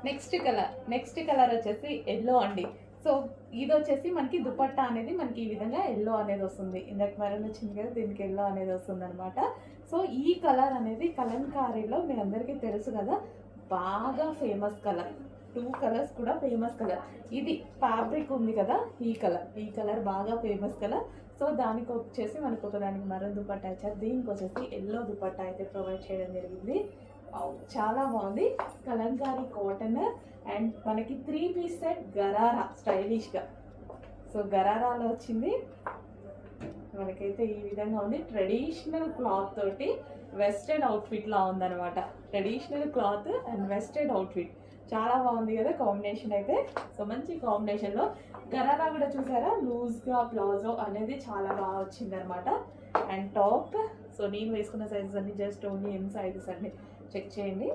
Next colour వచ్చేసి yellow అండి. So ఇది వచ్చేసి మనకి దుపట్టా అనేది మనకి ఈ విధంగా ఎల్లో అనేది వస్తుంది. ఇందాక మెరూన్ వచ్చింది కదా, దీనికి ఎల్లో అనేది వస్తుంది అనమాట. సో ఈ కలర్ అనేది కలంకారీలో మీ అందరికీ తెలుసు కదా, బాగా ఫేమస్ కలర్. 2 కలర్స్ కూడా ఫేమస్ కలర్. ఇది ఫ్యాబ్రిక్ ఉంది కదా, ఈ కలర్ బాగా ఫేమస్ కలర్. సో దానికి వచ్చేసి మనకు ఒకదానికి మెరూన్ దుపట్టా ఇచ్చారు, దీనికి వచ్చేసి ఎల్లో దుపట్టా అయితే ప్రొవైడ్ చేయడం జరిగింది. చాలా బాగుంది. కలంకారీ కాటన్ అండ్ మనకి 3 పీస్ సెట్ గరారా స్టైలిష్గా. సో గరారాలో వచ్చింది మనకైతే ఈ విధంగా ఉంది. ట్రెడిషనల్ క్లాత్ తోటి వెస్టర్న్ అవుట్ఫిట్ లా ఉందన్నమాట. Traditional cloth and western outfit చాలా బాగుంది కదా కాంబినేషన్ అయితే. సో మంచి కాంబినేషన్లో గరారా కూడా చూసారా, లూజ్గా ప్లాజో అనేది చాలా బాగా వచ్చింది అనమాట. అండ్ టాప్, సో నేను వేసుకున్న సైజెస్ అన్ని జస్ట్ ఓన్లీ ఎం సైజెస్ అన్ని చెక్ చేయండి.